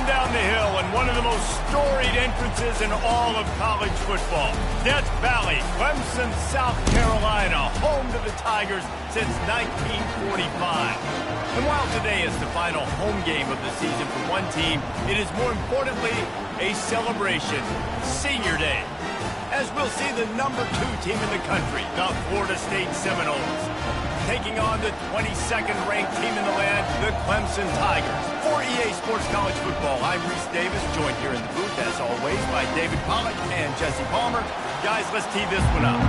down the hill and one of the most storied entrances in all of college football. Death Valley, Clemson, South Carolina, home to the Tigers since 1945. And while today is the final home game of the season for one team, it is more importantly a celebration, Senior Day, as we'll see the #2 team in the country, the Florida State Seminoles, taking on the 22nd ranked team in the land, the Clemson Tigers. For EA Sports College Football, I'm Reese Davis, joined here in the booth, as always, by David Pollack and Jesse Palmer. Guys, let's tee this one up.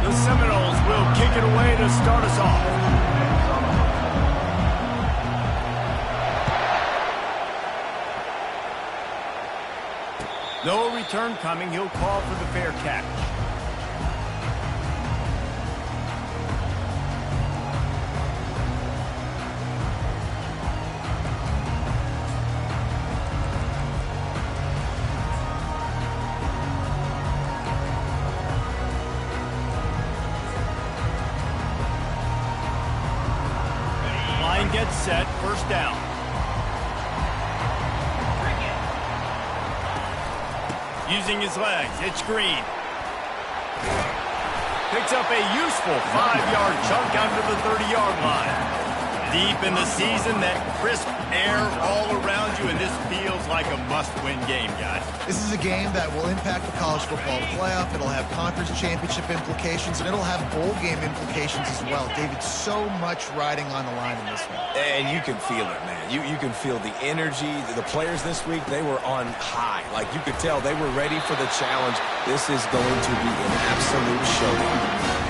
The Seminoles will kick it away to start us off. No return coming. He'll call for the fair catch. Line gets set. First down. Using his legs, it's Green. Picks up a useful 5-yard chunk under the 30-yard line. Deep in the season, that crisp air all around you, and this feels like a must-win game, guys. This is a game that will impact the college football playoff. It'll have conference championship implications, and it'll have bowl game implications as well. David, so much riding on the line in this one. And you can feel it, man. You can feel the energy. The players this week, they were on high. Like, you could tell they were ready for the challenge. This is going to be an absolute showdown.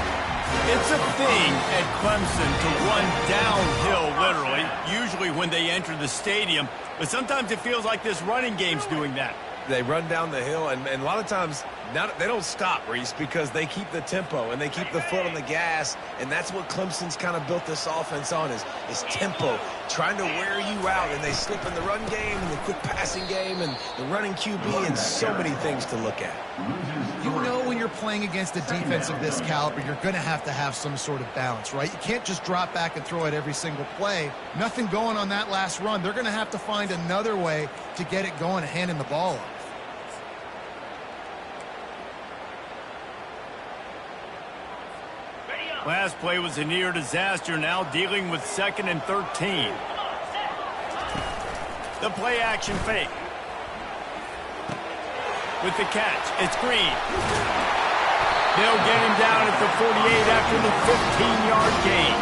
It's a thing at Clemson to run downhill, literally, usually when they enter the stadium. But sometimes it feels like this running game's doing that. They run down the hill, and a lot of times they don't stop, Reese, because they keep the tempo and they keep the foot on the gas, and that's what Clemson's kind of built this offense on is tempo, trying to wear you out, and they slip in the run game and the quick passing game and the running QB and so many things to look at. You know when you're playing against a defense of this caliber, you're going to have some sort of balance, right? You can't just drop back and throw it every single play. Nothing going on that last run. They're going to have to find another way to get it going and handing the ball off. Last play was a near disaster, now dealing with 2nd and 13. The play action fake. With the catch, it's Green. They'll get him down at the 48 after the 15-yard gain.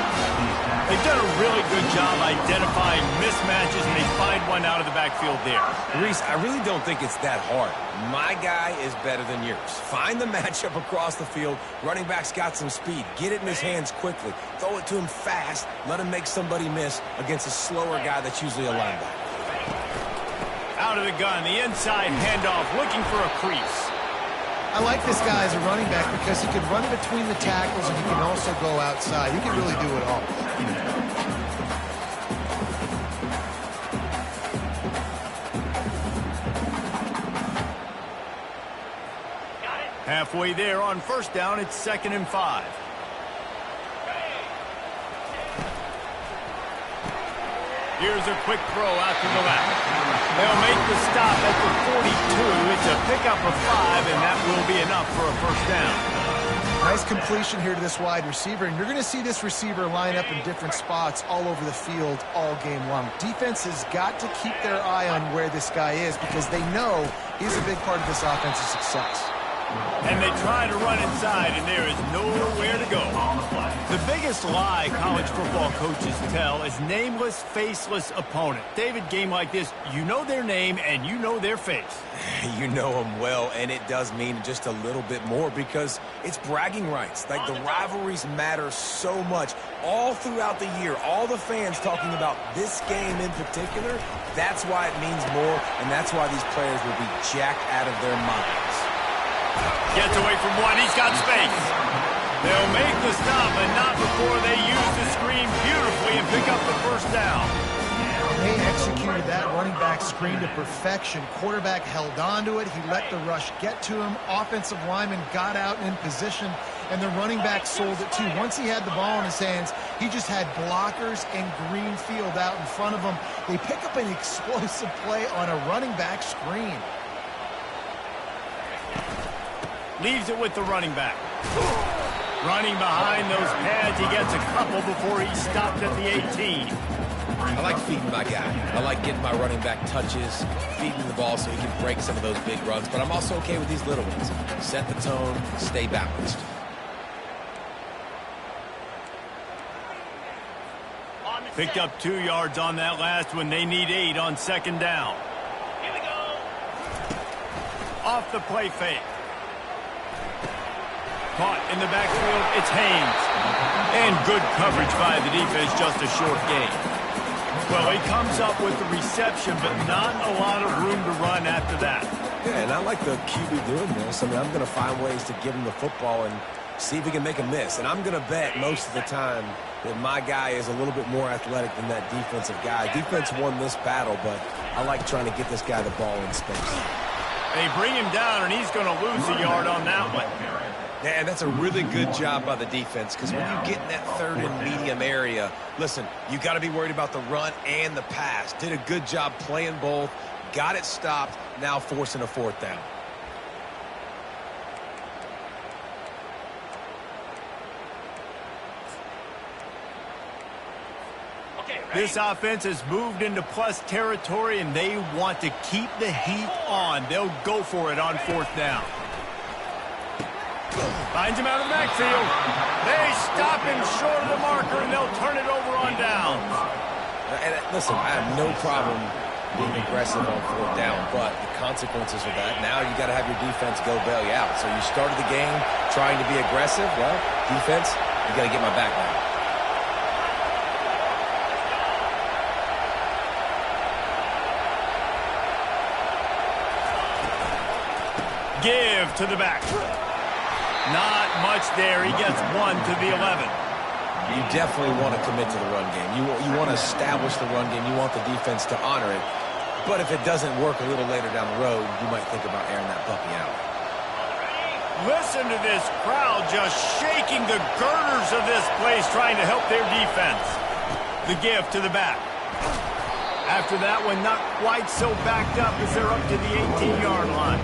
They've done a really good job identifying mismatches, and they find one out of the backfield there. Reese, I really don't think it's that hard. My guy is better than yours. Find the matchup across the field. Running back's got some speed. Get it in his hands quickly. Throw it to him fast. Let him make somebody miss against a slower guy that's usually a linebacker. Out of the gun, the inside handoff, looking for a crease. I like this guy as a running back because he can run between the tackles and he can also go outside. He can really do it all. Halfway there on first down, it's 2nd and 5. Here's a quick throw out to the left. They'll make the stop at the 42. It's a pickup of 5, and that will be enough for a first down. Nice completion here to this wide receiver, and you're going to see this receiver line up in different spots all over the field all game long. Defense has got to keep their eye on where this guy is because they know he's a big part of this offense's success. And they try to run inside, and there is nowhere to go. The biggest lie college football coaches tell is nameless, faceless opponent. David, game like this, you know their name and you know their face. You know them well, and it does mean just a little bit more because it's bragging rights. Like, the rivalries matter so much all throughout the year. All the fans talking about this game in particular, that's why it means more, and that's why these players will be jacked out of their minds. Gets away from one. He's got space. They'll make the stop, but not before they use the screen beautifully and pick up the first down. They executed that running back screen to perfection. Quarterback held on to it. He let the rush get to him. Offensive lineman got out in position, and the running back sold it too. Once he had the ball in his hands, he just had blockers and green field out in front of him. They pick up an explosive play on a running back screen. Leaves it with the running back. Running behind those pads, he gets a couple before he stopped at the 18. I like feeding my guy. I like getting my running back touches, feeding the ball so he can break some of those big runs. But I'm also okay with these little ones. Set the tone, stay balanced. Picked up 2 yards on that last one. They need 8 on second down. Here we go. Off the play fake. Caught in the backfield, it's Haynes. And good coverage by the defense, just a short gain. Well, he comes up with the reception, but not a lot of room to run after that. Yeah, and I like the QB doing this. I mean, I'm going to find ways to give him the football and see if he can make a miss. And I'm going to bet most of the time that my guy is a little bit more athletic than that defensive guy. Defense won this battle, but I like trying to get this guy the ball in space. They bring him down, and he's going to lose a yard on that one. Yeah, and that's a really good job by the defense, because when you get in that third and medium area, listen, you got to be worried about the run and the pass. Did a good job playing both, got it stopped, now forcing a fourth down. This offense has moved into plus territory, and they want to keep the heat on. They'll go for it on fourth down. Finds him out of the backfield. They stop him short of the marker, and they'll turn it over on downs. And listen, I have no problem being aggressive on fourth down, but the consequences of that, now you got to have your defense go bail you out. So you started the game trying to be aggressive. Well, defense, you got to get my back now. Give to the back. Not much there. He gets 1 to the 11. You definitely want to commit to the run game. You want to establish the run game. You want the defense to honor it. But if it doesn't work a little later down the road, you might think about airing that puppy out. Listen to this crowd just shaking the girders of this place, trying to help their defense. The give to the back. After that one, not quite so backed up as they're up to the 18-yard line.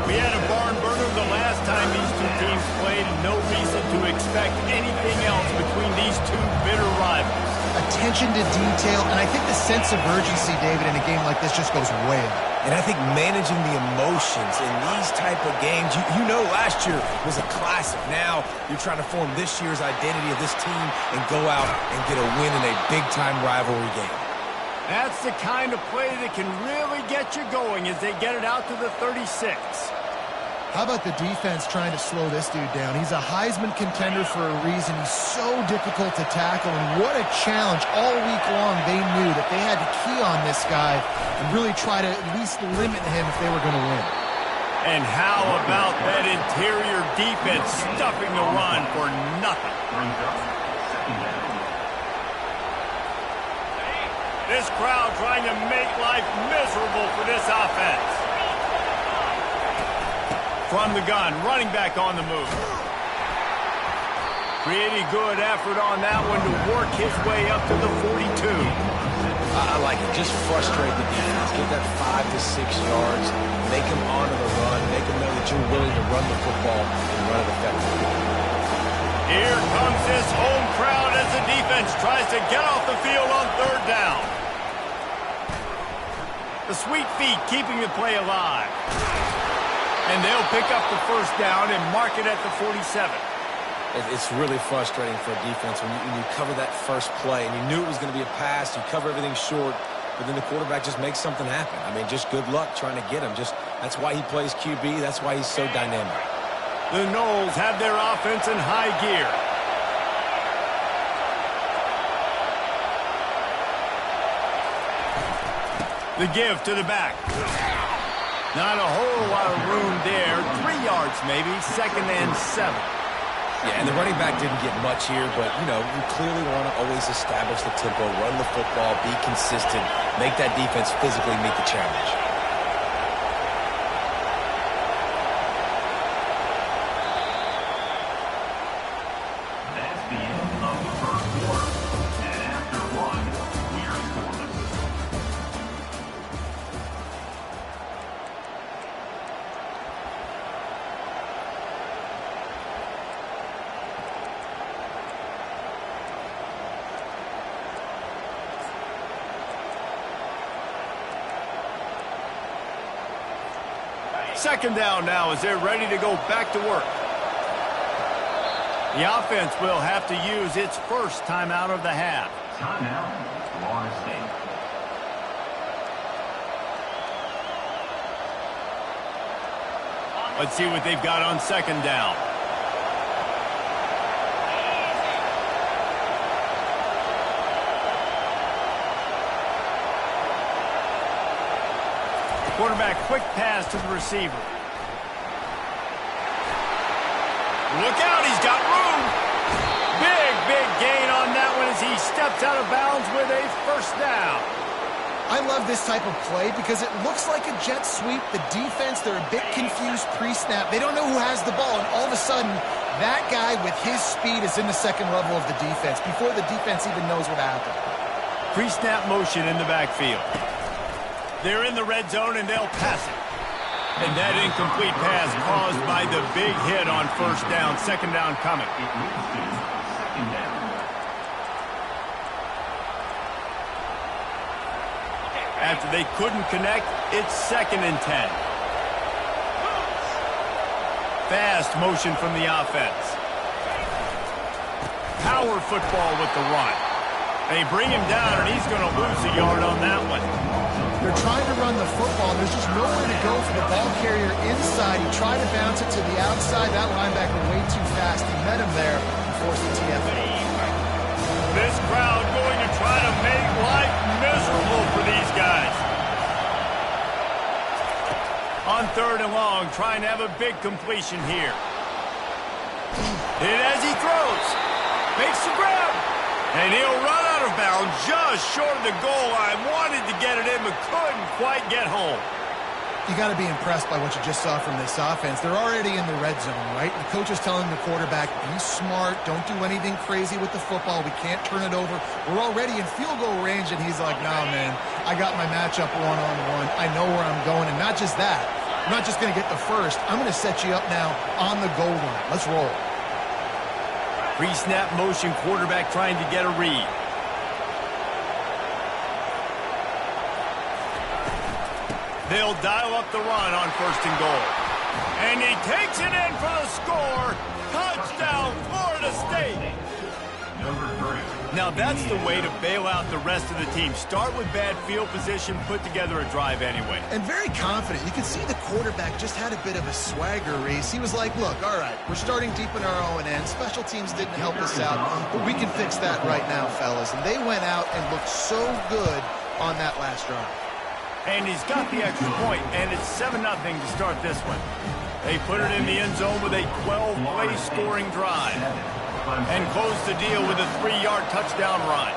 We had a barn burner the last time these two teams played, and no reason to expect anything else between these two bitter rivals. Attention to detail, and I think the sense of urgency, David, in a game like this just goes way up. And I think managing the emotions in these type of games, you know last year was a classic. Now you're trying to form this year's identity of this team and go out and get a win in a big-time rivalry game. That's the kind of play that can really get you going as they get it out to the 36. How about the defense trying to slow this dude down? He's a Heisman contender for a reason. He's so difficult to tackle, and what a challenge. All week long, they knew that they had to key on this guy and really try to at least limit him if they were going to win. And how about that interior defense stuffing the run for nothing? This crowd trying to make life miserable for this offense. From the gun, running back on the move. Pretty good effort on that one to work his way up to the 42. I like it. Just frustrate the defense. Get that 5 to 6 yards. Make them honor the run. Make them know that you're willing to run the football and run it effectively. Here comes this home crowd as the defense tries to get off the field on third down. The sweet feet keeping the play alive. And they'll pick up the first down and mark it at the 47. It's really frustrating for a defense when you cover that first play and you knew it was going to be a pass. You cover everything short, but then the quarterback just makes something happen. I mean, just good luck trying to get him. That's why he plays QB. That's why he's so dynamic. The Noles have their offense in high gear. The give to the back. Not a whole lot of room there. 3 yards maybe, 2nd and 7. Yeah, and the running back didn't get much here, but, you clearly want to always establish the tempo, run the football, be consistent, make that defense physically meet the challenge. second down now as they're ready to go back to work. The offense will have to use its first timeout of the half. Timeout, Florida State. Let's see what they've got on second down. Quarterback quick pass to the receiver. Look out, he's got room. Big gain on that one as he steps out of bounds with a first down. I love this type of play because it looks like a jet sweep. The defense, they're a bit confused pre-snap. They don't know who has the ball, and all of a sudden, that guy with his speed is in the second level of the defense before the defense even knows what happened. Pre-snap motion in the backfield. They're in the red zone, and they'll pass it. And that incomplete pass caused by the big hit on first down. Second down coming. Second down. After they couldn't connect, it's 2nd and 10. Fast motion from the offense. Power football with the run. They bring him down, and he's going to lose a yard on that one. They're trying to run the football. There's just nowhere to go for the ball carrier inside. He tried to bounce it to the outside. That linebacker way too fast. He met him there and forced the TFL. This crowd going to try to make life miserable for these guys. On 3rd and long, trying to have a big completion here. Hit as he throws. Makes the grab. And he'll run out of bounds just short of the goal line. Wanted to get it in, but couldn't quite get home. You got to be impressed by what you just saw from this offense. They're already in the red zone, right? The coach is telling the quarterback, be smart, don't do anything crazy with the football. We can't turn it over. We're already in field goal range, and he's like, nah, man, I got my matchup one-on-one. I know where I'm going, and not just that. I'm not just going to get the first. I'm going to set you up now on the goal line. Let's roll. Pre-snap motion, quarterback trying to get a read. They'll dial up the run on 1st and goal. And he takes it in for the score. Touchdown, Florida State. Number 3. Now that's the way to bail out the rest of the team. Start with bad field position, put together a drive anyway. And very confident. You can see the quarterback just had a bit of a swagger race. He was like, look, all right, we're starting deep in our own end. Special teams didn't help us out, but we can fix that right now, fellas. And they went out and looked so good on that last drive. And he's got the extra point, and it's 7-0 to start this one. They put it in the end zone with a 12-play scoring drive. And close the deal with a 3-yard touchdown run.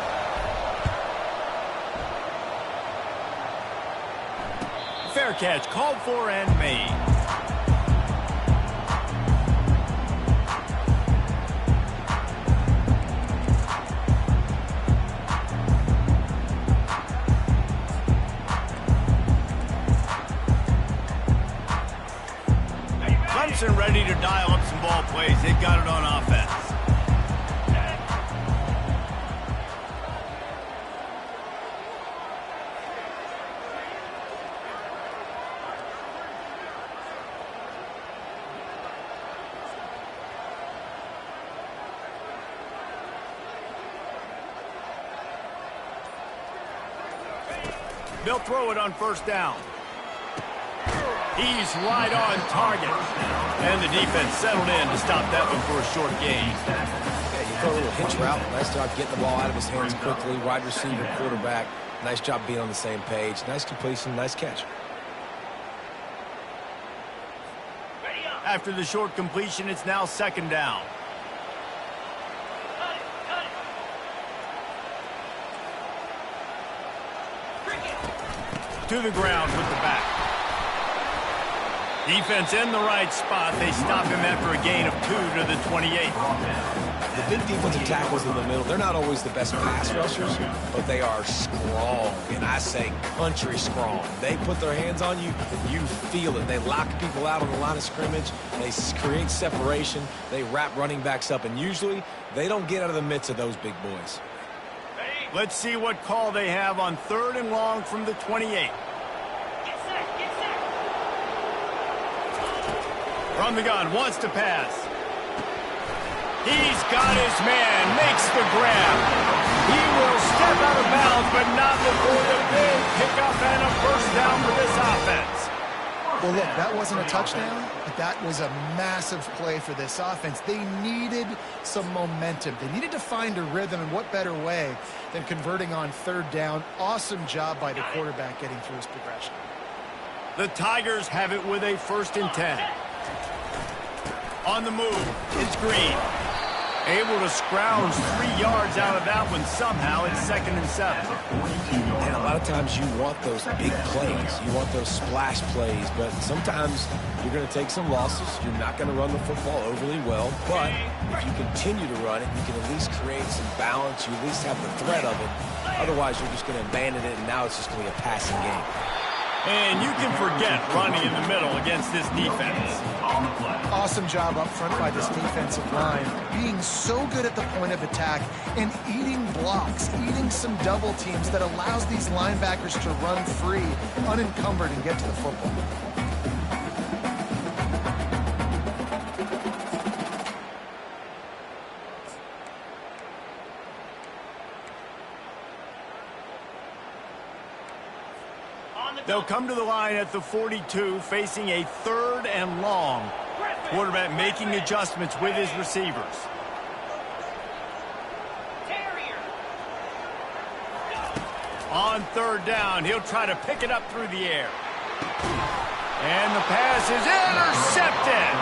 Fair catch called for and made. Clemson ready to dial up some ball plays. They've got it on offense. They'll throw it on 1st down. He's right on target. And the defense settled in to stop that one for a short gain. Yeah, you throw a little hitch route. Nice job getting the ball out of his hands quickly. Wide receiver, quarterback. Nice job being on the same page. Nice completion, nice catch. After the short completion, it's now 2nd down. To the ground with the back. Defense in the right spot. They stop him after a gain of 2 to the 28. The big defensive tackles in the middle, they're not always the best pass rushers, but they are strong, and I say country strong. They put their hands on you, you feel it. They lock people out on the line of scrimmage. They create separation. They wrap running backs up, and usually they don't get out of the midst of those big boys. Let's see what call they have on 3rd and long from the 28. From the gun, wants to pass. He's got his man, makes the grab. He will step out of bounds, but not before the big pickup and a first down for this offense. Well, look, that wasn't a touchdown, but that was a massive play for this offense. They needed some momentum. They needed to find a rhythm, and what better way than converting on third down. Awesome job by the quarterback getting through his progression. The Tigers have it with a 1st and 10. On the move is Green. Able to scrounge 3 yards out of that one somehow. It's 2nd and 7. And a lot of times you want those big plays. You want those splash plays. But sometimes you're going to take some losses. You're not going to run the football overly well. But if you continue to run it, you can at least create some balance. You at least have the threat of it. Otherwise, you're just going to abandon it, and now it's just going to be a passing game. And you can forget running in the middle against this defense. Awesome job up front by this defensive line, being so good at the point of attack and eating blocks, eating some double teams that allows these linebackers to run free, unencumbered, and get to the football. They'll come to the line at the 42, facing a 3rd and long. Quarterback making adjustments with his receivers. On 3rd down, he'll try to pick it up through the air. And the pass is intercepted.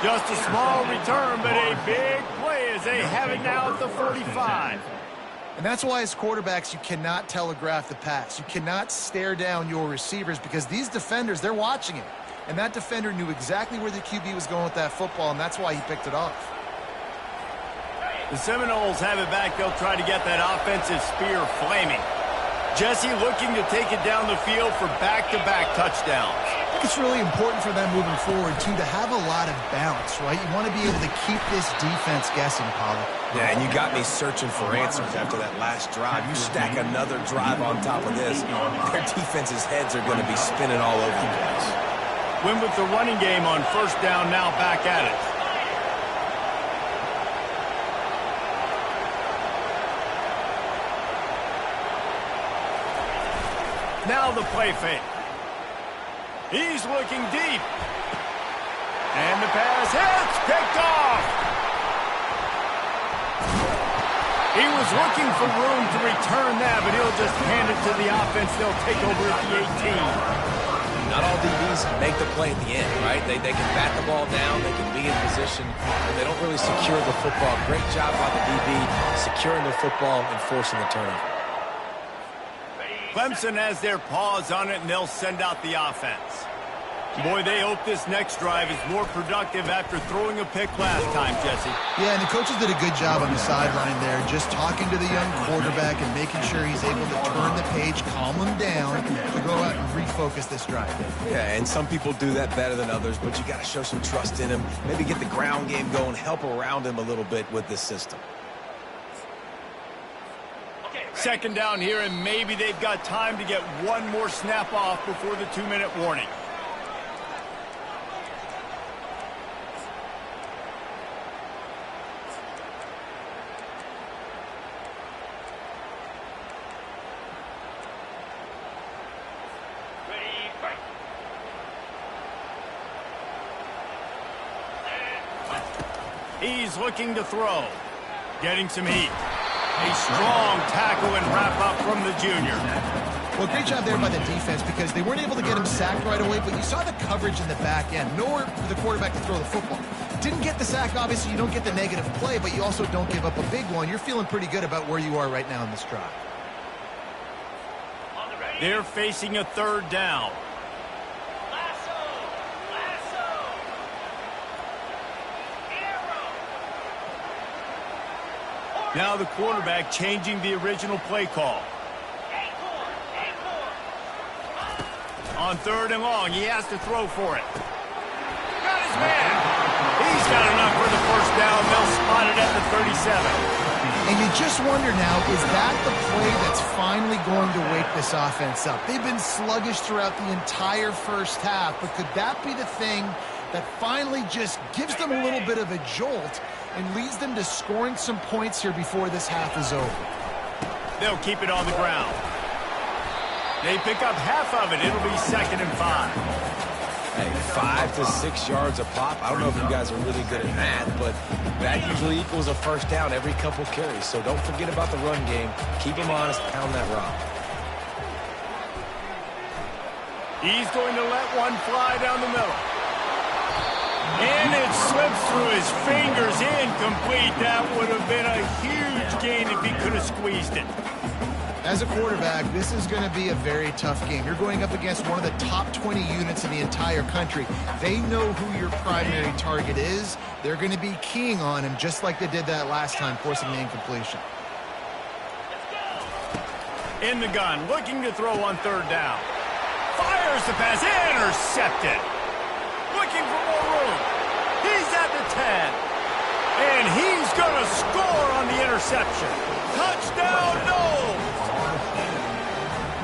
Just a small return, but a big play as they have it now at the 45. And that's why as quarterbacks, you cannot telegraph the pass. You cannot stare down your receivers because these defenders, they're watching it. And that defender knew exactly where the QB was going with that football, and that's why he picked it off. The Seminoles have it back. They'll try to get that offensive spear flaming. Jesse looking to take it down the field for back-to-back touchdowns. I think it's really important for them moving forward, too, to have a lot of balance, right? You want to be able to keep this defense guessing, Pollock. Yeah, and you got me searching for answers after that last drive. You stack another drive on top of this, their defense's heads are going to be spinning all over the place. Win with the running game on 1st down, now back at it. Now the play fake. He's looking deep. And the pass hits, picked off. He was looking for room to return that, but he'll just hand it to the offense. They'll take over at the 18. Not all DBs make the play at the end, right? They can bat the ball down, they can be in position, but they don't really secure the football. Great job by the DB securing the football and forcing the turnover. Clemson has their paws on it, and they'll send out the offense. Boy, they hope this next drive is more productive after throwing a pick last time, Jesse. Yeah, and the coaches did a good job on the sideline there, just talking to the young quarterback and making sure he's able to turn the page, calm him down, to go out and refocus this drive. Yeah, and some people do that better than others, but you got to show some trust in him, maybe get the ground game going, help around him a little bit with this system. 2nd down here, and maybe they've got time to get one more snap off before the 2-minute warning. He's looking to throw. Getting some heat. A strong tackle and wrap-up from the junior. Well, great job there by the defense because they weren't able to get him sacked right away, but you saw the coverage in the back end. Nowhere for the quarterback to throw the football. Didn't get the sack, obviously. You don't get the negative play, but you also don't give up a big one. You're feeling pretty good about where you are right now in this drive. They're facing a 3rd down. Now the quarterback changing the original play call. On 3rd and long, he has to throw for it. Got his man. He's got enough for the 1st down. They'll spot it at the 37. And you just wonder now, is that the play that's finally going to wake this offense up? They've been sluggish throughout the entire 1st half, but could that be the thing that finally just gives them a little bit of a jolt and leads them to scoring some points here before this half is over. They'll keep it on the ground. They pick up half of it. It'll be 2nd and 5. Hey, 5 to 6 yards a pop. I don't know if you guys are really good at that, but that usually equals a first down every couple carries. So don't forget about the run game. Keep them honest. Pound that rock. He's going to let one fly down the middle. And it slips through his fingers, incomplete. That would have been a huge gain if he could have squeezed it. As a quarterback, this is going to be a very tough game. You're going up against one of the top 20 units in the entire country. They know who your primary target is. They're going to be keying on him just like they did that last time, forcing the incompletion. In the gun, looking to throw on 3rd down. Fires the pass, intercepted. Looking for more room. He's at the 10. And he's going to score on the interception. Touchdown, no!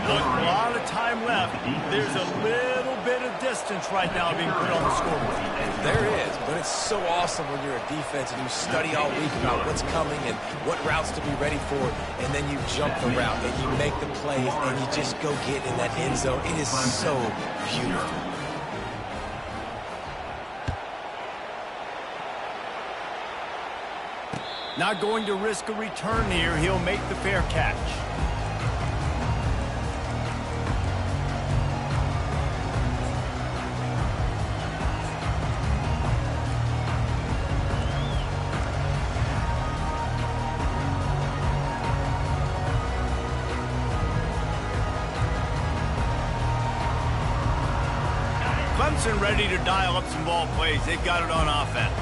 A lot of time left. There's a little bit of distance right now being put on the scoreboard. There is, but it's so awesome when you're a defense and you study all week about what's coming and what routes to be ready for, and then you jump the route and you make the plays and you just go get in that end zone. It is so beautiful. Not going to risk a return here. He'll make the fair catch. Clemson ready to dial up some ball plays. They've got it on offense.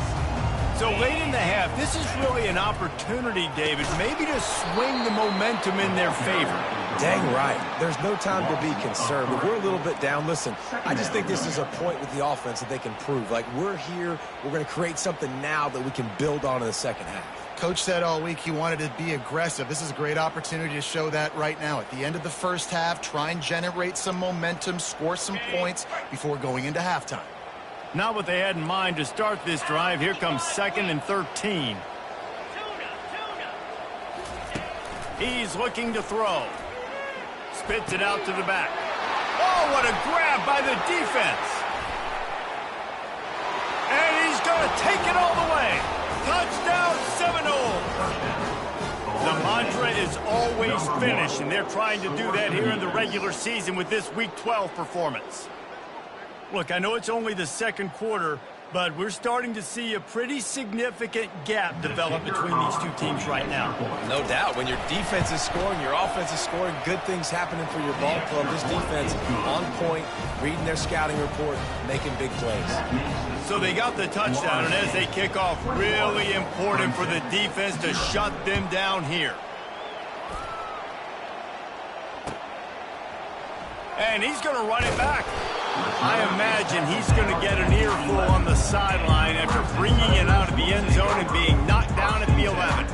So late in the half, this is really an opportunity, David, maybe to swing the momentum in their favor. Dang right. There's no time to be concerned, but we're a little bit down. Listen, I just think this is a point with the offense that they can prove. Like, we're here, we're going to create something now that we can build on in the second half. Coach said all week he wanted to be aggressive. This is a great opportunity to show that right now. At the end of the first half, try and generate some momentum, score some points before going into halftime. Not what they had in mind to start this drive. Here comes 2nd and 13. He's looking to throw. Spits it out to the back. Oh, what a grab by the defense. And he's going to take it all the way. Touchdown, Seminoles. The mantra is always finish, and they're trying to do that here in the regular season with this Week 12 performance. Look, I know it's only the second quarter, but we're starting to see a pretty significant gap develop between these two teams right now. No doubt. When your defense is scoring, your offense is scoring, good things happening for your ball club. This defense on point, reading their scouting report, making big plays. So they got the touchdown, and as they kick off, really important for the defense to shut them down here. And he's going to run it back. I imagine he's going to get an earful on the sideline after bringing it out of the end zone and being knocked down at the 11.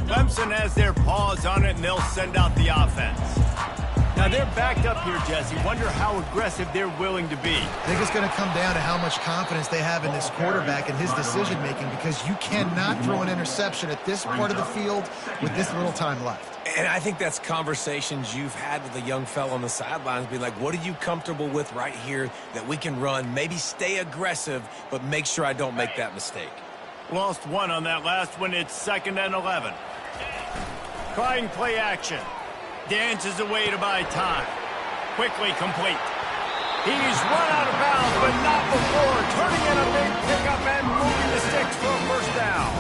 Clemson has their paws on it, and they'll send out the offense. Now, they're backed up here, Jesse. Wonder how aggressive they're willing to be. I think it's going to come down to how much confidence they have in this quarterback and his decision-making, because you cannot throw an interception at this part of the field with this little time left. And I think that's conversations you've had with a young fellow on the sidelines, being like, what are you comfortable with right here that we can run? Maybe stay aggressive, but make sure I don't make that mistake. Lost one on that last one. It's 2nd and 11. Trying play action. Dances away to buy time. Quickly complete. He's run out of bounds, but not before turning in a big pickup and moving the sticks for a first down.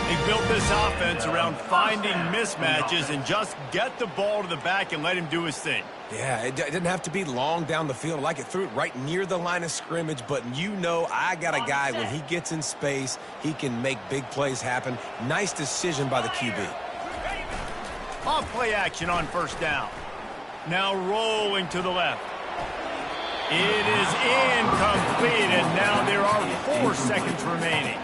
He built this offense around finding mismatches and just get the ball to the back and let him do his thing. Yeah, it didn't have to be long down the field. Like, it threw it right near the line of scrimmage, but you know I got a guy, when he gets in space, he can make big plays happen. Nice decision by the QB. Off play action on first down. Now rolling to the left. It is incomplete, and now there are 4 seconds remaining.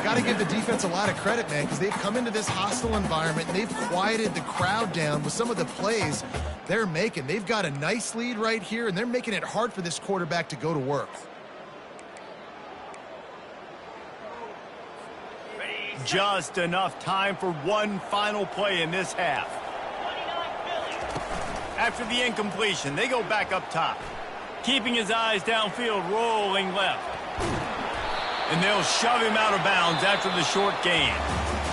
Got to give the defense a lot of credit, man, because they've come into this hostile environment and they've quieted the crowd down with some of the plays they're making. They've got a nice lead right here, and they're making it hard for this quarterback to go to work. Just enough time for one final play in this half. After the incompletion, they go back up top. Keeping his eyes downfield, rolling left. And they'll shove him out of bounds after the short gain.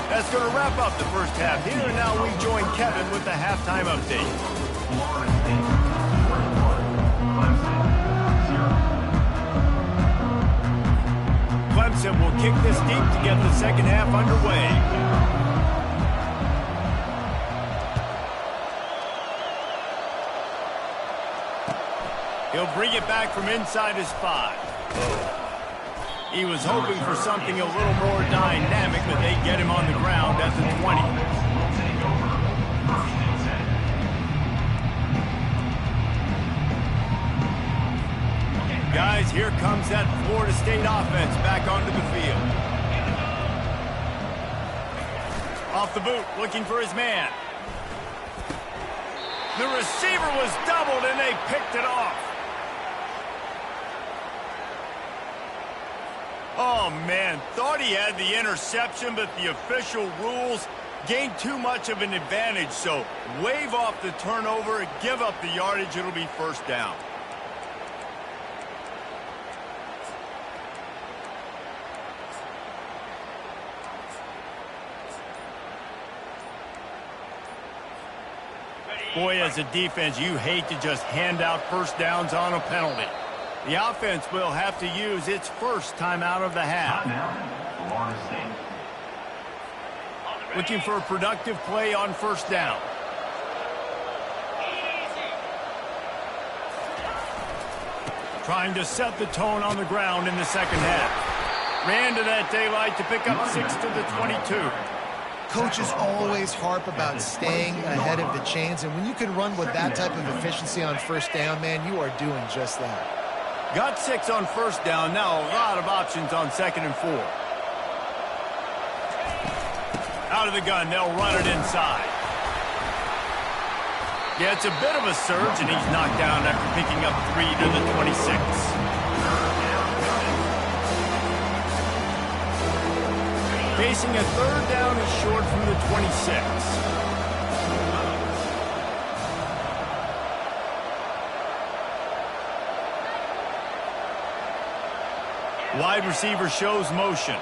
That's going to wrap up the first half here, and now we join Kevin with the halftime update. Florida State 41, Clemson 0. Clemson will kick this deep to get the second half underway. He'll bring it back from inside his 5. He was hoping for something a little more dynamic, but they get him on the ground at the 20. Guys, here comes that Florida State offense back onto the field. Off the boot, looking for his man. The receiver was doubled, and they picked it off. Oh, man, thought he had the interception, but the official rules gained too much of an advantage, so wave off the turnover, give up the yardage, it'll be first down. Boy, as a defense, you hate to just hand out first downs on a penalty. The offense will have to use its first timeout of the half. Florida State. Looking for a productive play on first down. Trying to set the tone on the ground in the second half. Ran to that daylight to pick up 6 to the 22. Coaches always harp about staying ahead of the chains, and when you can run with that type of efficiency on first down, man, you are doing just that. Got 6 on first down. Now a lot of options on 2nd and 4. Out of the gun, they'll run it inside. Yeah, it's a bit of a surge, and he's knocked down after picking up 3 to the 26. Facing a third down is short from the 26. Wide receiver shows motion.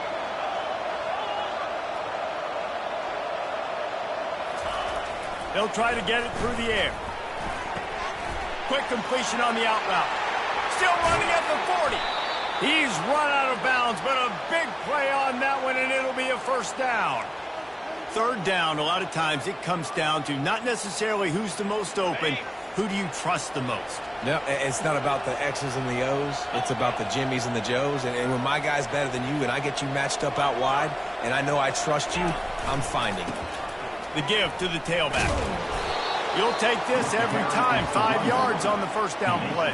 They'll try to get it through the air. Quick completion on the out route. Still running at the 40. He's run out of bounds, but a big play on that one, and it'll be a first down. Third down, a lot of times it comes down to not necessarily who's the most open, who do you trust the most? No, it's not about the X's and the O's. It's about the Jimmies and the Joes. And when my guy's better than you and I get you matched up out wide and I know I trust you, I'm finding. The give to the tailback. You'll take this every time. 5 yards on the first down play.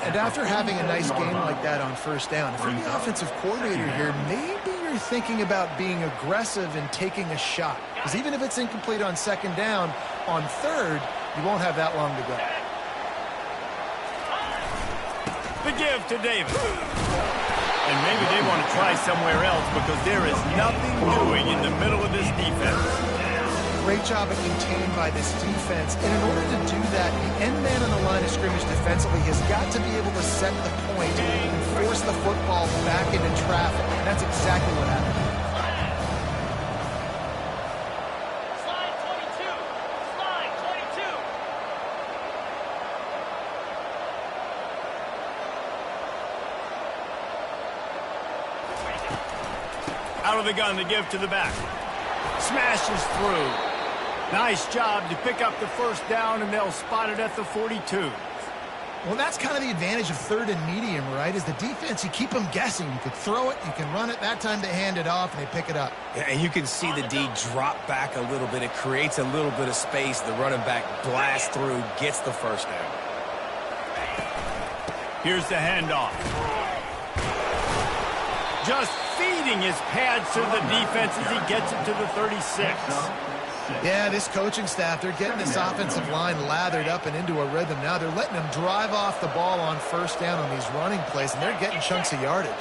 And after having a nice game like that on first down, if you're the offensive coordinator here, maybe you're thinking about being aggressive and taking a shot. Because even if it's incomplete on second down, on third, you won't have that long to go. The give to Davis. And maybe they want to try somewhere else because there is nothing doing in the middle of this defense. Great job of contained by this defense. And in order to do that, the end man on the line of scrimmage defensively has got to be able to set the point and force the football back into traffic. And that's exactly what happened. Slide 22. Slide 22. Out of the gun, the give to the back. Smashes through. Nice job to pick up the first down, and they'll spot it at the 42. Well, that's kind of the advantage of third and medium, right? Is the defense, you keep them guessing. You could throw it, you can run it. That time they hand it off, and they pick it up. Yeah, and you can see the D drop back a little bit. It creates a little bit of space. The running back blasts through, gets the first down. Here's the handoff. Just feeding his pads to the defense as he gets it to the 36. Yeah, this coaching staff, they're getting this offensive line lathered up and into a rhythm now. They're letting them drive off the ball on first down on these running plays, and they're getting chunks of yardage.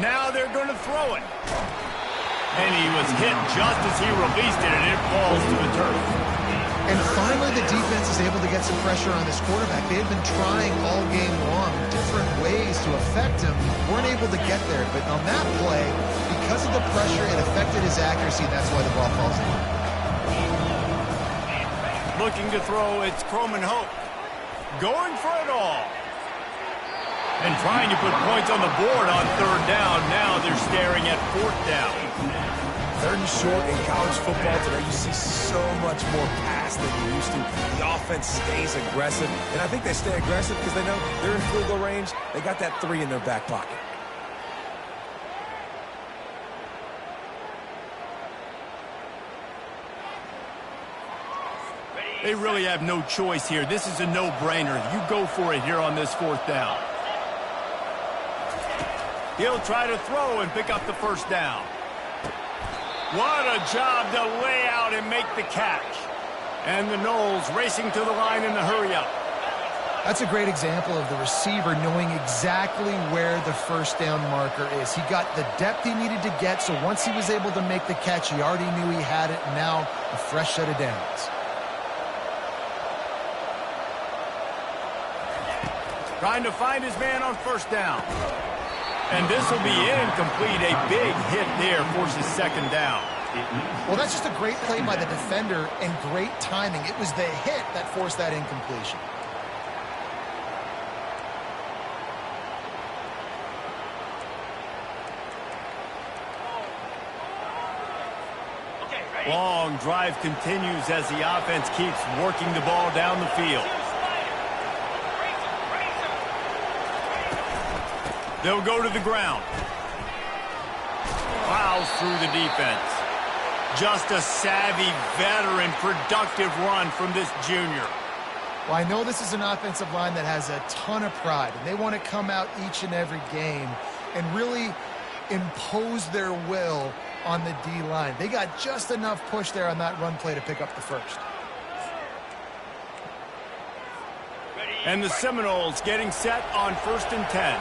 Now they're going to throw it. And he was hit just as he released it, and it falls to the turf. And finally, the defense is able to get some pressure on this quarterback. They had been trying all game long different ways to affect him. Weren't able to get there. But on that play, because of the pressure, it affected his accuracy, and that's why the ball falls in. Looking to throw, it's Croman Hope. Going for it all. And trying to put points on the board on third down. Now they're staring at fourth down. Third and short in college football today, you see so much more pass than you used to. The offense stays aggressive, and I think they stay aggressive because they know they're in field goal range. They got that 3 in their back pocket. They really have no choice here. This is a no-brainer. You go for it here on this fourth down. He'll try to throw and pick up the first down. What a job to lay out and make the catch. And the Noles racing to the line in the hurry-up. That's a great example of the receiver knowing exactly where the first down marker is. He got the depth he needed to get, so once he was able to make the catch, he already knew he had it, and now a fresh set of downs. Trying to find his man on first down. And this will be incomplete. A big hit there forces second down. Well, that's just a great play by the defender and great timing. It was the hit that forced that incompletion. Long drive continues as the offense keeps working the ball down the field. They'll go to the ground. Plows through the defense. Just a savvy, veteran, productive run from this junior. Well, I know this is an offensive line that has a ton of pride, and they want to come out each and every game and really impose their will on the D-line. They got just enough push there on that run play to pick up the first. And the Seminoles getting set on 1st and 10.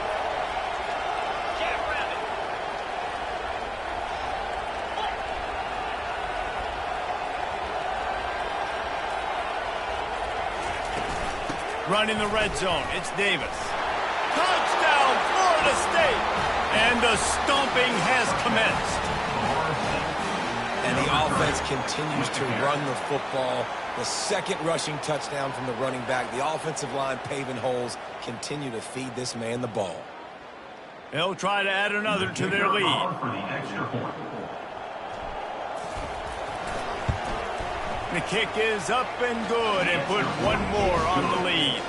Run in the red zone. It's Davis. Touchdown, Florida State. And the stomping has commenced. And the offense continues to run the football. The second rushing touchdown from the running back. The offensive line paving holes continue to feed this man the ball. They'll try to add another to their lead. The kick is up and good and put one more on the lead.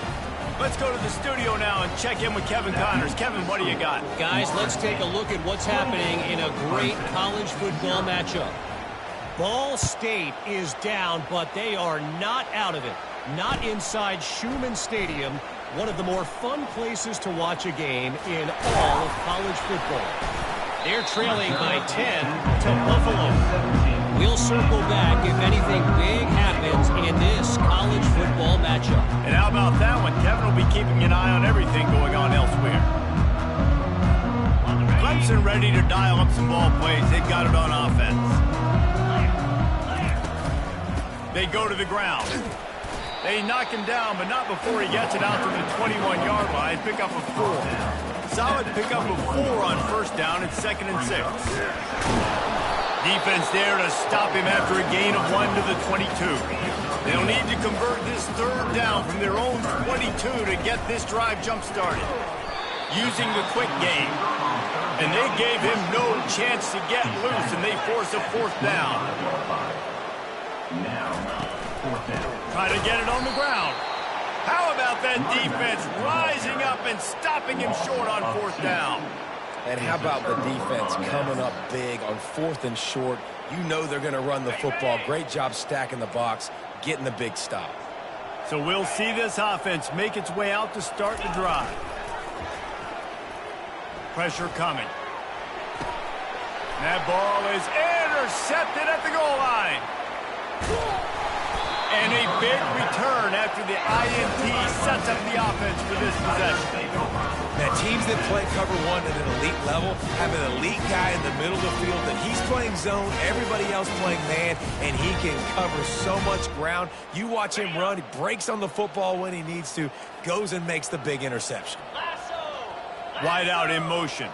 Let's go to the studio now and check in with Kevin Connors. Kevin, what do you got? Guys, let's take a look at what's happening in a great college football matchup. Ball State is down, but they are not out of it. Not inside Schumann Stadium, one of the more fun places to watch a game in all of college football. They're trailing by 10 to Buffalo. We'll circle back if anything big happens in this college football matchup. And how about that one? Kevin will be keeping an eye on everything going on elsewhere. Clemson ready to dial up some ball plays. They've got it on offense. They go to the ground. They knock him down, but not before he gets it out to the 21-yard line. Pick up a 4. Solid pick up a 4 on first down. It's 2nd and 6. Defense there to stop him after a gain of 1 to the 22. They'll need to convert this third down from their own 22 to get this drive jump-started. Using the quick game. And they gave him no chance to get loose, and they force a 4th down. Try to get it on the ground. How about that defense rising up and stopping him short on 4th down? And how about the defense coming up big on 4th and short? You know they're going to run the football. Great job stacking the box, getting the big stop. So we'll see this offense make its way out to start the drive. Pressure coming. That ball is intercepted at the goal line. And a big return after the INT sets up the offense for this possession. Now, teams that play cover one at an elite level have an elite guy in the middle of the field that he's playing zone, everybody else playing man, and he can cover so much ground. You watch him run, he breaks on the football when he needs to, goes and makes the big interception. Wide out in motion.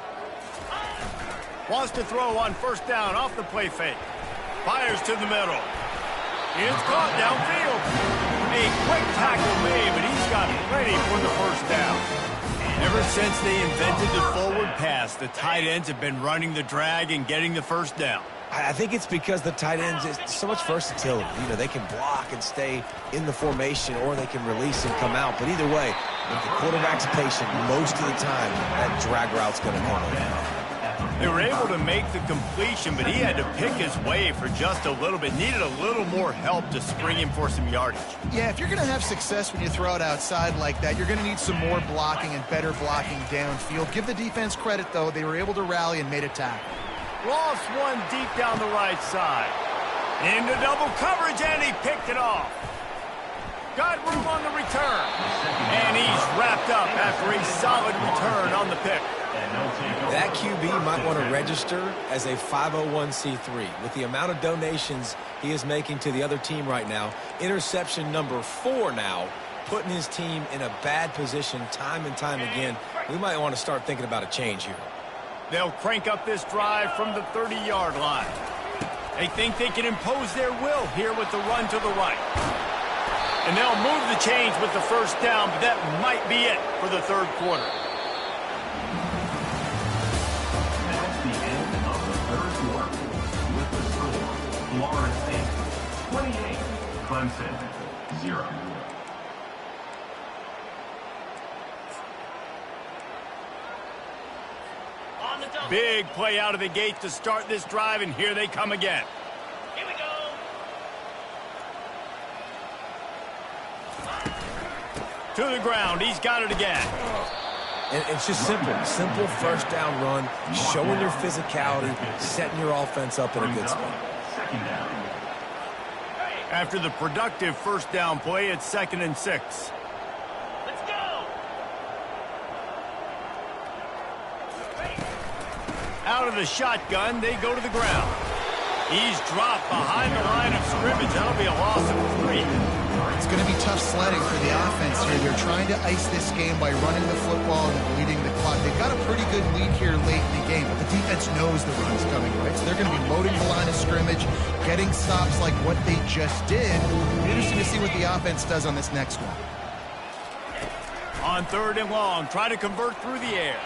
Wants to throw on first down off the play fake. Fires to the middle. It's caught downfield. A quick tackle made, but he's got plenty for the first down. Ever since they invented the forward pass, the tight ends have been running the drag and getting the first down. I think it's because the tight ends, is so much versatility. You know, they can block and stay in the formation, or they can release and come out. But either way, if the quarterback's patient, most of the time, that drag route's going to come out. They were able to make the completion, but he had to pick his way for just a little bit. Needed a little more help to spring him for some yardage. Yeah, if you're going to have success when you throw it outside like that, you're going to need some more blocking and better blocking downfield. Give the defense credit, though. They were able to rally and made a tackle. Lost one deep down the right side. Into double coverage, and he picked it off. Got room on the return. And he's wrapped up after a solid return on the pick. That QB might want to register as a 501c3. With the amount of donations he is making to the other team right now, interception number 4 now, putting his team in a bad position time and time again. We might want to start thinking about a change here. They'll crank up this drive from the 30-yard line. They think they can impose their will here with the run to the right. And they'll move the chains with the first down, but that might be it for the third quarter. That's the end of the third quarter. With the score, Florida State 28, Clemson 0. Big play out of the gate to start this drive, and here they come again. Here we go. To the ground. He's got it again. And it's just simple first down run, showing your physicality, setting your offense up in a good spot. Second down. After the productive first down play, it's 2nd and 6. Let's go. Out of the shotgun, they go to the ground. He's dropped behind the line of scrimmage. That'll be a loss of 3. It's going to be tough sledding for the offense here. They're trying to ice this game by running the football and bleeding the clock. They've got a pretty good lead here late in the game, but the defense knows the run's coming, right? So they're going to be loading the line of scrimmage, getting stops like what they just did. It'll be interesting to see what the offense does on this next one. On 3rd and long, try to convert through the air.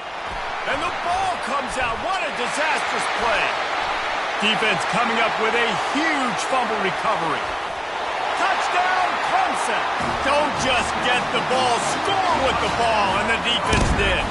And the ball comes out. What a disastrous play. Defense coming up with a huge fumble recovery. Touchdown, Clemson. Don't just get the ball, score with the ball, and the defense did.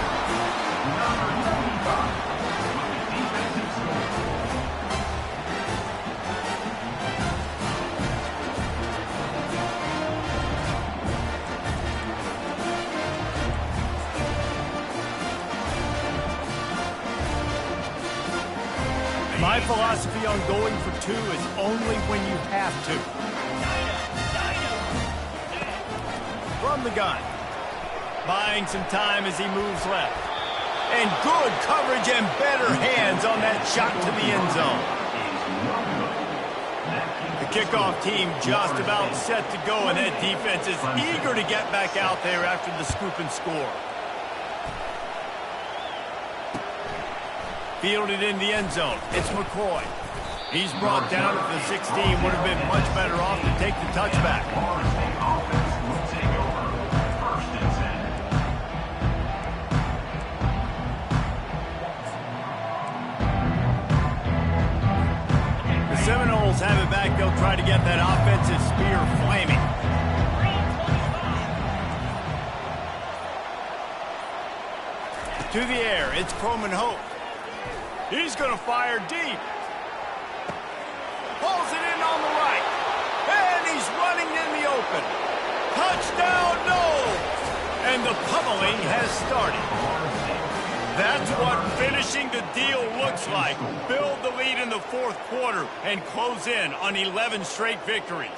My philosophy on going for 2 is only when you have to. From the gun. Buying some time as he moves left. And good coverage and better hands on that shot to the end zone. The kickoff team just about set to go, and that defense is eager to get back out there after the scoop and score. Fielded in the end zone. It's McCoy. He's brought down at the 16. Would have been much better off to take the touchback. The Seminoles have it back. They'll try to get that offensive spear flaming. To the air. It's Croman Hope. He's going to fire deep. Pulls it in on the right. And he's running in the open. Touchdown, no! And the pummeling has started. That's what finishing the deal looks like. Build the lead in the fourth quarter and close in on 11 straight victories.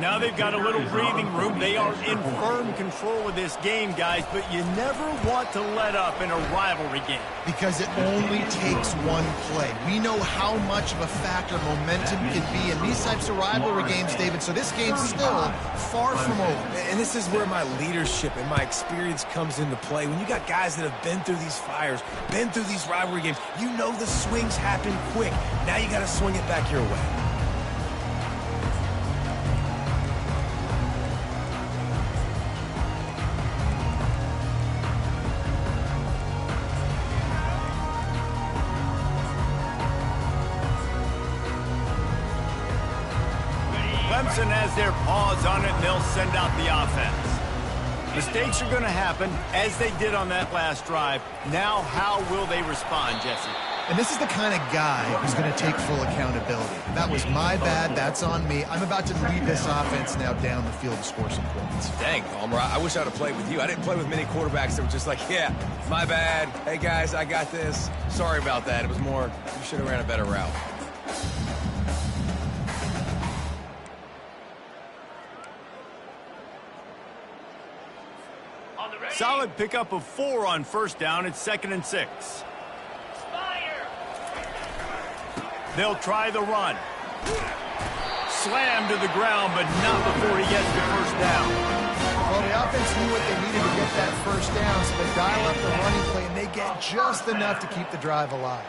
Now they've got a little breathing room. They are in firm control of this game, guys, but you never want to let up in a rivalry game. Because it only takes one play. We know how much of a factor momentum can be in these types of rivalry games, David, so this game's still far from over. And this is where my leadership and my experience comes into play. When you got guys that have been through these fires, been through these rivalry games, you know the swings happen quick. Now you got to swing it back your way. Clemson has their paws on it, and they'll send out the offense. Mistakes are going to happen, as they did on that last drive. Now, how will they respond, Jesse? And this is the kind of guy who's going to take full accountability. That was my bad. That's on me. I'm about to lead this offense now down the field to score some points. Dang, Palmer, I wish I'd have played with you. I didn't play with many quarterbacks that were just like, yeah, my bad. Hey, guys, I got this. Sorry about that. It was more, you should have ran a better route. Solid pickup of 4 on first down. It's 2nd and 6. Fire! They'll try the run. Slammed to the ground, but not before he gets the first down. Well, the offense knew what they needed to get that first down, so they dial up the running play, and they get just enough to keep the drive alive.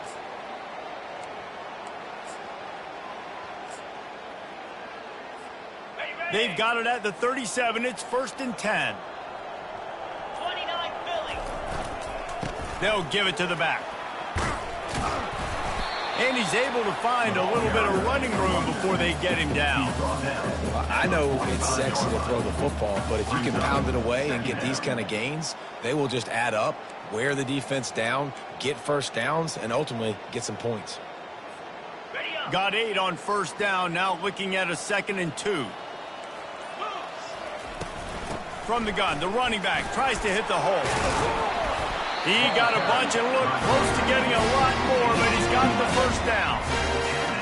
They've got it at the 37. It's 1st and 10. 29 Philly. They'll give it to the back. And he's able to find a little bit of running room before they get him down. I know it's sexy to throw the football, but if you can pound it away and get these kind of gains, they will just add up, wear the defense down, get first downs, and ultimately get some points. Got 8 on first down, now looking at a 2nd and 2. From the gun, the running back tries to hit the hole. He got a bunch and looked close to getting a lot more, but he's got the first down.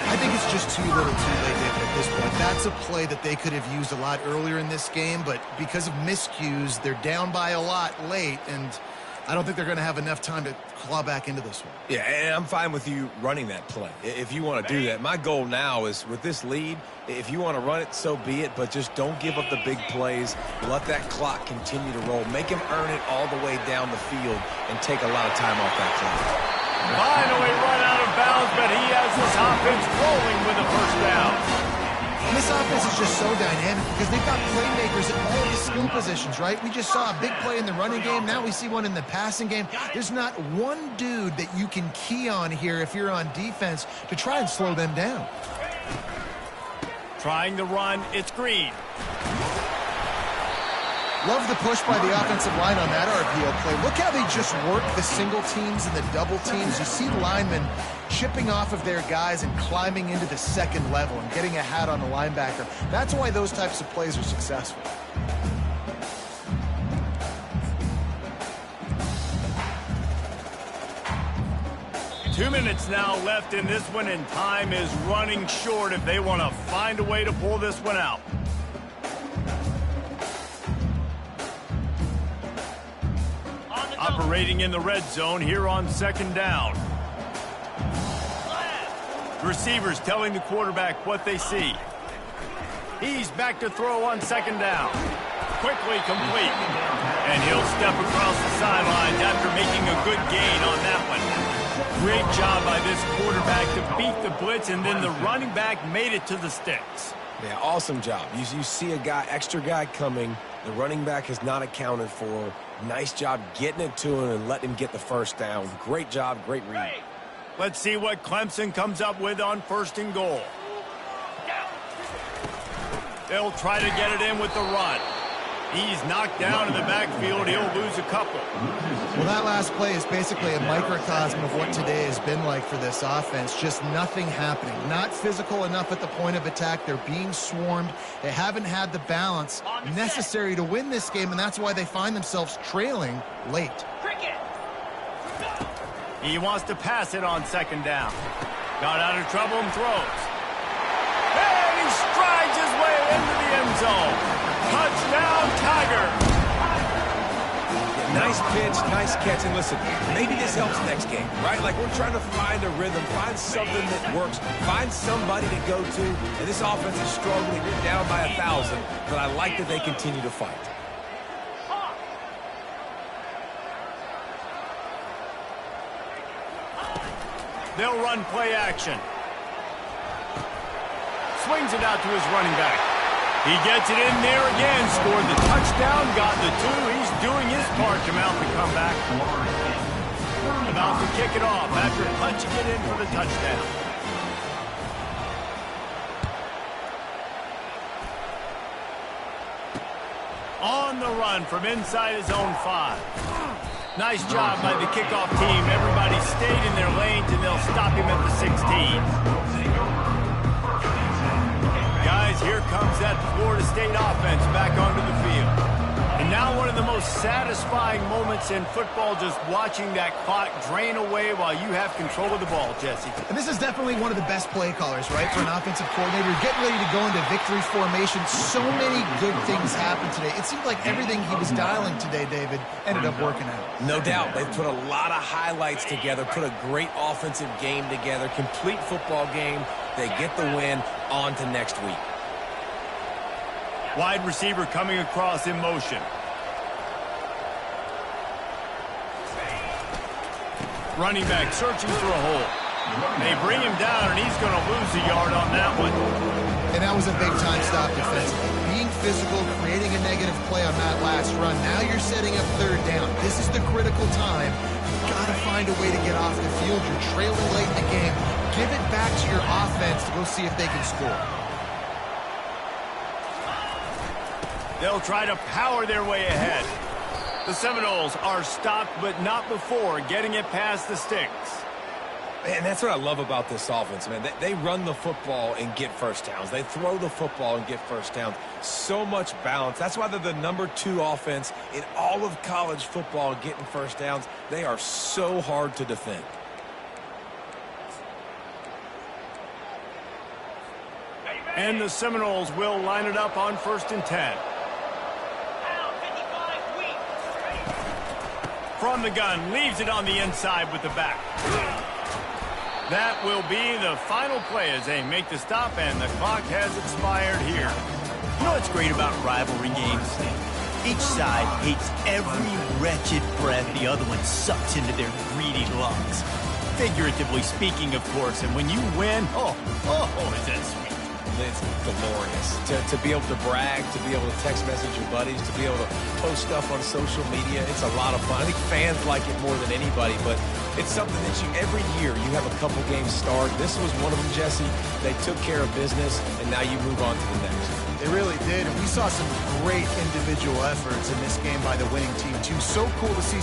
I think it's just too little too late, David, at this point. That's a play that they could have used a lot earlier in this game, but because of miscues, they're down by a lot late, and I don't think they're going to have enough time to claw back into this one. Yeah, and I'm fine with you running that play if you want to do that. My goal now is with this lead, if you want to run it, so be it, but just don't give up the big plays. Let that clock continue to roll. Make him earn it all the way down the field and take a lot of time off that clock. Finally run out of bounds, but he has this offense rolling with a first down. And this offense is just so dynamic because they've got playmakers at all the skill positions, right? We just saw a big play in the running game. Now we see one in the passing game. There's not one dude that you can key on here if you're on defense to try and slow them down. Trying the run, it's Green. Love the push by the offensive line on that RPO play. Look how they just work the single teams and the double teams. You see linemen chipping off of their guys and climbing into the second level and getting a hat on the linebacker. That's why those types of plays are successful. Two minutes now left in this one, and time is running short if they want to find a way to pull this one out. Operating in the red zone here on 2nd down. Receivers telling the quarterback what they see. He's back to throw on 2nd down. Quickly complete. And he'll step across the sidelines after making a good gain on that one. Great job by this quarterback to beat the blitz, and then the running back made it to the sticks. Yeah, awesome job. You see a guy, extra guy coming. The running back is not accounted for. Nice job getting it to him and letting him get the first down. Great job, great read. Let's see what Clemson comes up with on 1st and goal. They'll try to get it in with the run. He's knocked down in the backfield. He'll lose a couple. Well, that last play is basically a microcosm of what today has been like for this offense. Just nothing happening. Not physical enough at the point of attack. They're being swarmed. They haven't had the balance necessary to win this game, and that's why they find themselves trailing late. Cricket. He wants to pass it on second down. Got out of trouble and throws. And he strides his way into the end zone. Touchdown, Tiger. Nice pitch, nice catch, and listen, maybe this helps next game, right? Like we're trying to find a rhythm, find something that works, find somebody to go to, and this offense is struggling. You're down by 1,000, but I like that they continue to fight. They'll run play action. Swings it out to his running back. He gets it in there again, scored the touchdown, got the 2. He's doing his part to mount the comeback. About to kick it off after punching it in for the touchdown. On the run from inside his own 5. Nice job by the kickoff team. Everybody stayed in their lanes, and they'll stop him at the 16. Guys, here comes that Florida State offense back onto the field. And now one of the most satisfying moments in football, just watching that clock drain away while you have control of the ball, Jesse. And this is definitely one of the best play callers, right, for an offensive coordinator. Getting ready to go into victory formation. So many good things happened today. It seemed like everything he was dialing today, David, ended up working out. No doubt. They've put a lot of highlights together, put a great offensive game together, complete football game. They get the win. On to next week. Wide receiver coming across in motion. Running back searching for a hole. They bring him down, and he's going to lose a yard on that one. And that was a big-time stop defensively. Being physical, creating a negative play on that last run. Now you're setting up third down. This is the critical time. You've got to find a way to get off the field. You're trailing late in the game. Give it back to your offense to go see if they can score. They'll try to power their way ahead. The Seminoles are stopped, but not before getting it past the sticks. Man, that's what I love about this offense, man. They run the football and get first downs. They throw the football and get first downs. So much balance. That's why they're the #2 offense in all of college football getting first downs. They are so hard to defend. And the Seminoles will line it up on 1st and 10. From the gun, leaves it on the inside with the back. That will be the final play as they make the stop, and the clock has expired here. You know what's great about rivalry games? Each side hates every wretched breath the other one sucks into their greedy lungs. Figuratively speaking, of course, and when you win, oh, is that sweet. It's glorious to be able to brag, to be able to text message your buddies, to be able to post stuff on social media. It's a lot of fun. I think fans like it more than anybody, but it's something that every year you have a couple games start. This was one of them, Jesse. They took care of business, and now you move on to the next. They really did, and we saw some great individual efforts in this game by the winning team, too. So cool to see